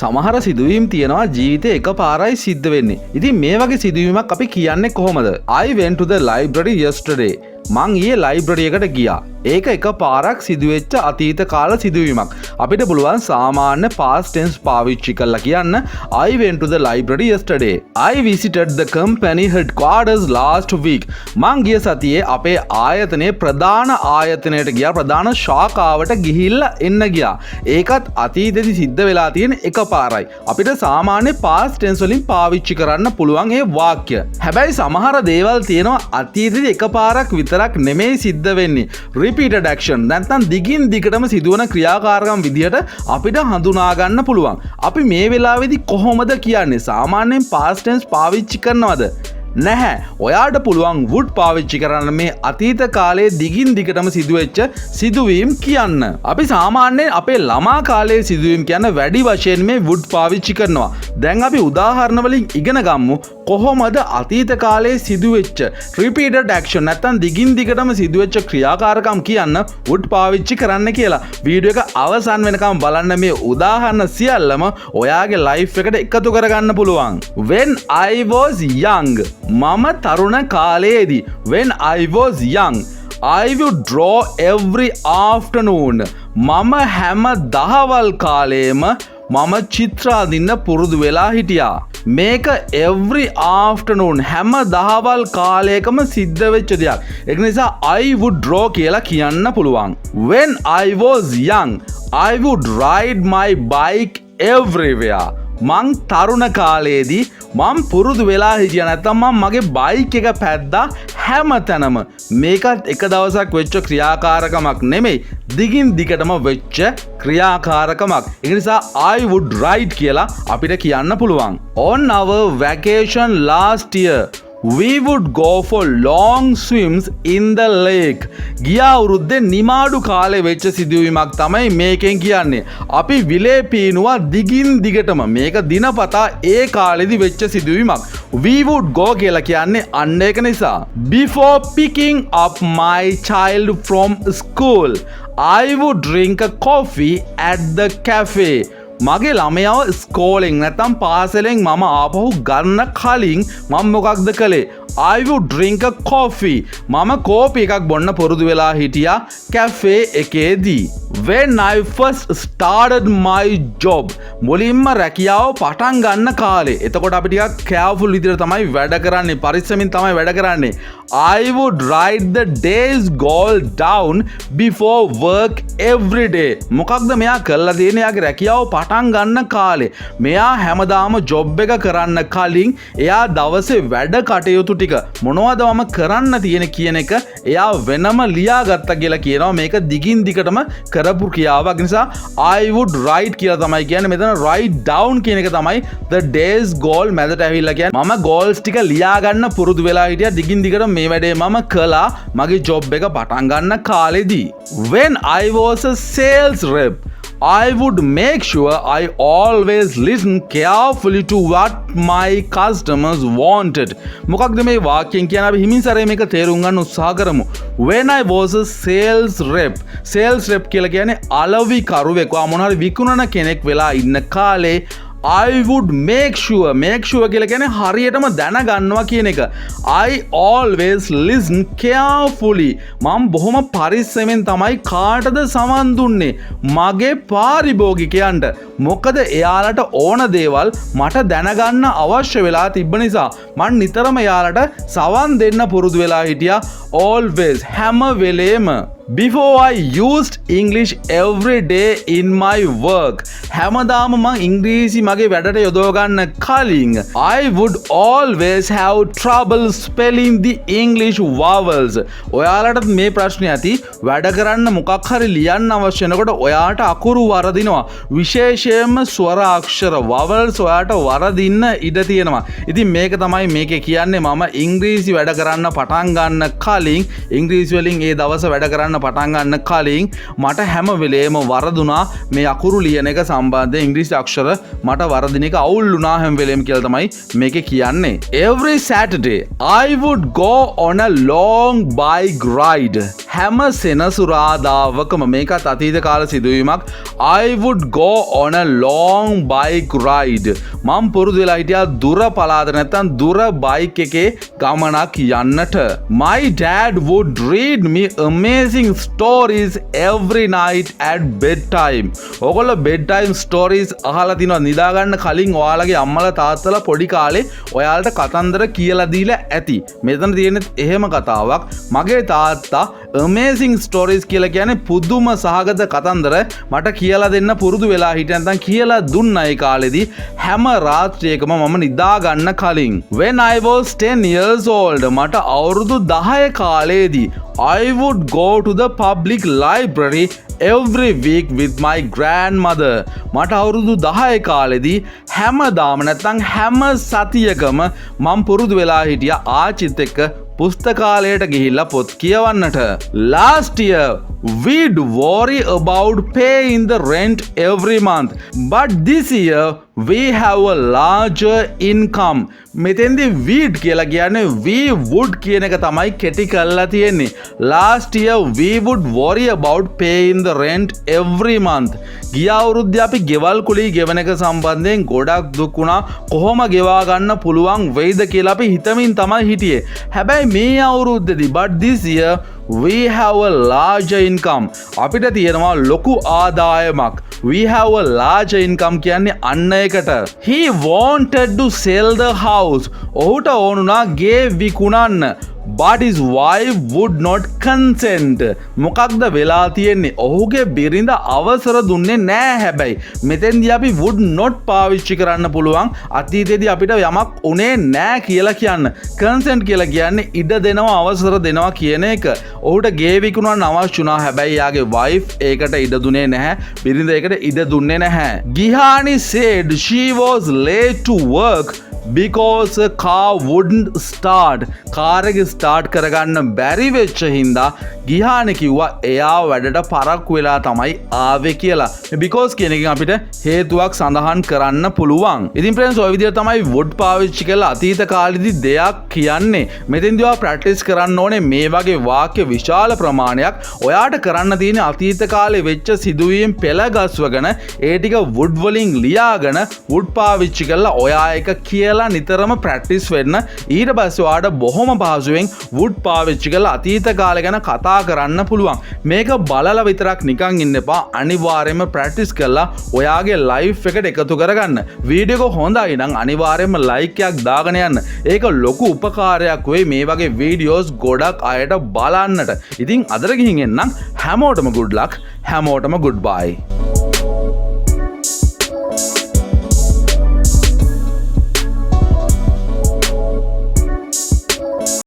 සමහර සිදුවීම් තියෙනවා ජීවිතේ එකපාරයි සිද්ධ වෙන්නේ. ඉතින් මේ වගේ සිදුවීමක් අපි කියන්නේ කොහොමද? I went to the library yesterday. මං ඊයේ ලයිබ්‍රරි එකට ගියා. ඒක එකපාරක් සිදුවෙච්ච අතීත කාල සිදුවීමක්. අපිට පුළුවන් සාමාන්‍ය past tense පාවිච්චි කරලා කියන්න I went to the library yesterday. I visited the company headquarters last week. මං ගිය සතියේ අපේ ආයතනයේ ප්‍රධාන ආයතනයට ගියා. ප්‍රධාන ශාඛාවට ගිහිල්ලා එන්න ගියා. ඒකත් අතීතෙදි සිද්ධ වෙලා තියෙන එකපාරයි. අපිට සාමාන්‍ය past tense වලින් පාවිච්චි කරන්න පුළුවන් ඒ වාක්‍ය. හැබැයි සමහර දේවල් තියෙනවා අතීතෙදි එකපාරක් විතරක් නෙමෙයි සිද්ධ වෙන්නේ. repeated action නැත්නම් දිගින් දිගටම සිදුවන ක්‍රියාකාරකම් විදිහට අපිට හඳුනා ගන්න පුළුවන්. අපි මේ වෙලාවේදී කොහොමද කියන්නේ? සාමාන්‍යයෙන් past tense පාවිච්චි කරනවද? නැහැ. ඔයාට පුළුවන් would පාවිච්චි කරන්න මේ අතීත කාලයේ දිගින් දිගටම සිදුවෙච්ච සිදුවීම් කියන්න. අපි සාමාන්‍යයෙන් අපේ ළමා කාලයේ සිදුවීම් කියන වැඩි වශයෙන් මේ would පාවිච්චි කරනවා. දැන් අපි උදාහරණ වලින් ඉගෙන ගමු කොහොමද අතීත කාලයේ සිදුවෙච්ච repeated action නැත්නම් දිගින් දිගටම සිදුවෙච්ච ක්‍රියාකාරකම් කියන්න would පාවිච්චි කරන්න කියලා. වීඩියෝ එක අවසන් වෙනකම් බලන්න. මේ උදාහරණ සියල්ලම ඔයාගේ ලයිෆ් එකට එකතු කරගන්න පුළුවන්. When I was young. මම තරුණ කාලයේදී. When I was young, I would draw every afternoon. මම හැම දහවල් කාලේම මම චිත්‍ර අඳින්න පුරුදු වෙලා හිටියා. මේක every afternoon හැම දහවල් කාලයකම සිද්ධ වෙච්ච දෙයක්. ඒක නිසා I would draw කියලා කියන්න පුළුවන්. When I was young, I would ride my bike everywhere. මං තරුණ කාලයේදී මම පුරුදු වෙලා හිටියා නැත්නම් මම මගේ බයික් එක පැද්දා හැම තැනම. මේකත් එක දවසක් වෙච්ච ක්‍රියාකාරකමක් නෙමෙයි. දිගින් දිගටම වෙච්ච ක්‍රියාකාරකමක්. ඒ නිසා I would ride කියලා අපිට කියන්න පුළුවන්. On our vacation last year, we would go for long swims in the lake. ගිය අවුරුද්දේ නිමාඩු කාලේ වෙච්ච සිදුවීමක් තමයි මේකෙන් කියන්නේ. අපි විලේ පීනුවා දිගින් දිගටම. මේක දිනපතා ඒ කාලෙදි වෙච්ච සිදුවීමක්. We would go කියලා කියන්නේ අන්න ඒක නිසා. Before picking up my child from school, I would drink a coffee at the cafe. මගේ ළමයාව ස්කෝලෙන් නැත්නම් පාසලෙන් මම ආපහු ගන්න කලින් මම මොකක්ද කළේ? I would drink a coffee. මම කෝපි එකක් බොන්න පුරුදු වෙලා හිටියා කැෆේ එකේදී. When I first started my job, මුලින්ම රැකියාව පටන් ගන්න කාලේ. එතකොට අපි ටිකක් careful විදිහට තමයි වැඩ කරන්නේ. පරිස්සමින් තමයි වැඩ කරන්නේ. I would write the day's goal down before work every day. මොකක්ද මෙයා කරලා තියෙන්නේ? යාගේ රැකියාව පටන් ගන්න කාලේ. මෙයා හැමදාම ජොබ් එක කරන්න කලින් එයා දවසේ වැඩ කටයුතු ටික මොනවද මම කරන්න තියෙන කියන එක එයා වෙනම ලියාගත්තා කියලා කියනවා. මේක දිගින් දිගටම කරපු ක්‍රියාවක් නිසා I would write කියලා තමයි කියන්නේ. මෙතන write down කියන එක තමයි the day's goal මැදට ඇවිල්ලා කියන්නේ. මම goals ටික ලියා ගන්න පුරුදු වෙලා හිටියා. දිගින් දිගට මේ වැඩේ මම කළා මගේ job එක පටන් ගන්න කාලෙදී. When I was a sales rep, I would make sure I always listen carefully to what my customers wanted. මොකක්ද මේ වාක්‍යයෙන් කියන අපි හිමින් සැරේ මේක තේරුම් ගන්න උත්සාහ කරමු. When I was a sales rep. Sales rep කියලා කියන්නේ අලෙවි කරුවෙක්. මොන හරි විකුණන කෙනෙක් වෙලා ඉන්න කාලේ I would make sure කියලා කියන්නේ හරියටම දැනගන්නවා කියන එක. I always listen carefully. මම බොහොම පරිස්සමෙන් තමයි කාටද සමන් දුන්නේ? මගේ පාරිභෝගිකයන්ට. මොකද එයාලට ඕන දේවල් මට දැනගන්න අවශ්‍ය වෙලා තිබ්බ නිසා මම නිතරම එයාලට සවන් දෙන්න පුරුදු වෙලා හිටියා. Always හැම වෙලේම. Before I used English every day in my work. හැමදාම මම ඉංග්‍රීසි මගේ වැඩට යොදව ගන්න කලින් I would always have trouble spelling the English vowels. ඔයාලට මේ ප්‍රශ්නේ ඇති. වැඩ කරන්න මොකක් හරි ලියන්න අවශ්‍ය වෙනකොට ඔයාට අකුරු වරදිනවා. විශේෂයෙන්ම ස්වර අක්ෂර vowels ඔයාට වරදින්න ඉඩ තියෙනවා. ඉතින් මේක තමයි මේකේ කියන්නේ මම ඉංග්‍රීසි වැඩ කරන්න පටන් ගන්න කලින් ඉංග්‍රීසි වලින් ඒ දවස් වැඩ කරන්න පටන් ගන්න කලින් මට හැම වෙලේම වරදුනා මේ අකුරු ලියන එක සම්බන්ධයෙන් ඉංග්‍රීසි අක්ෂර මට වරදින එක අවුල් වුණා හැම වෙලේම කියලා තමයි මේකේ කියන්නේ. Every Saturday I would go on a long bike ride. හැම සෙනසුරාදාවකම මේකත් අතීත කාල සිදුවීමක්. I would go on a long bike ride. මම පුරුදු වෙලා හිටියා දුර පළාත නැත්තම් දුර බයික් එකේ ගමනක් යන්නට. My dad would read me amazing stories every night at bedtime. ඔයගොල්ලෝ bedtime stories අහලා තිනවා නිදා ගන්න කලින් ඔයාලගේ අම්මලා තාත්තලා පොඩි කාලේ ඔයාලට කතන්දර කියලා දීලා ඇති. මෙතන තියෙන්නේ එහෙම කතාවක්. මගේ තාත්තා amazing stories කියලා කියන්නේ පුදුම සහගත කතන්දර මට කියලා දෙන්න පුරුදු වෙලා හිටියා නැත්නම් කියලා දුන්නා ඒ කාලෙදී හැම රාත්‍රියකම මම නිදා ගන්න කලින්. When I was 10 years old මට අවුරුදු 10 කාලේදී I would go to the public library every week with my grandmother. මට අවුරුදු 10 කාලෙදී හැමදාම නැත්නම් හැම සතියකම මම පුරුදු වෙලා හිටියා ආච්චිත් එක්ක පුස්තකාලයට ගිහිල්ලා පොත් කියවන්නට. Last year we'd worry about paying the rent every month. But this year we have a larger income. මෙතෙන්දී we'd කියලා කියන්නේ we would කියන එක තමයි කෙටි කරලා තියෙන්නේ. Last year we would worry about paying the rent every month. ගිය අවුරුද්දේ අපි ගෙවල් කුලී ගෙවන එක සම්බන්ධයෙන් ගොඩක් දුක් වුණා. කොහොම ගෙවා ගන්න පුළුවන් වෙයිද කියලා අපි හිතමින් තමයි හිටියේ. හැබැයි මේ අවුරුද්දේදී but this year we have a larger income. අපිට තියෙනවා ලොකු ආදායමක්. We have a larger income කියන්නේ අන්න එකට. He wanted to sell the house. ඔහුට ඕනුණා ගේ විකුණන්න. But his wife would not consent. මොකක්ද වෙලා තියෙන්නේ? ඔහුගේ බිරිඳ අවසර දුන්නේ නැහැ හැබැයි. මෙතෙන්දී අපි would not පාවිච්චි කරන්න පුළුවන්. අතීතයේදී අපිට යමක් උනේ නැහැ කියලා කියන්න. consent කියලා කියන්නේ ඉඩ දෙනවා අවසර දෙනවා කියන එක. ඔහුට ගේ විකුණන්න අවශ්‍ය වුණා හැබැයි යාගේ wife ඒකට ඉඩ දුන්නේ නැහැ. බිරිඳ ඒකට ඉඩ දුන්නේ නැහැ. Gihani said she was late to work because a car wouldn't start. Car එක ස්ටාර්ට් කරගන්න බැරි වෙච්ච හින්දා ගිහානේ කිව්වා එයා වැඩට පරක්කු වෙලා තමයි ආවේ කියලා. මේ because කියන එකෙන් අපිට හේතුවක් සඳහන් කරන්න පුළුවන්. ඉතින් friends ඔය විදිහට තමයි would පාවිච්චි කරලා අතීත කාලෙදී දෙයක් කියන්නේ. මෙතෙන්දී ඔයා ප්‍රැක්ටිස් කරන්න ඕනේ මේ වගේ වාක්‍ය විශාල ප්‍රමාණයක්. ඔයාට කරන්න තියෙන්නේ අතීත කාලේ වෙච්ච සිදුවීම් පෙළ ගස්වගෙන ඒ ටික would වලින් ලියාගෙන would පාවිච්චි කරලා ඔයා එක කියලා නිතරම ප්‍රැක්ටිස් වෙන්න. ඊට පස්සේ ඔයාට බොහොම පහසුවෙන් would පාවිච්චි කරලා අතීත කාලේ ගැන කතා කරන්න පුළුවන්. මේක බලලා විතරක් නිකන් ඉන්න එපා. අනිවාර්යයෙන්ම ප්‍රැක්ටිස් කරලා ඔයාගේ ලයිෆ් එකට එකතු කරගන්න. වීඩියෝ එක හොඳයි නම් අනිවාර්යයෙන්ම ලයික් එකක් දාගෙන යන්න. ඒක ලොකු උපකාරයක් වෙයි මේ වගේ වීඩියෝස් ගොඩක් අයට බලන්නට. ඉතින් අදට ගිහින් එන්නම්. හැමෝටම good luck. හැමෝටම goodbye.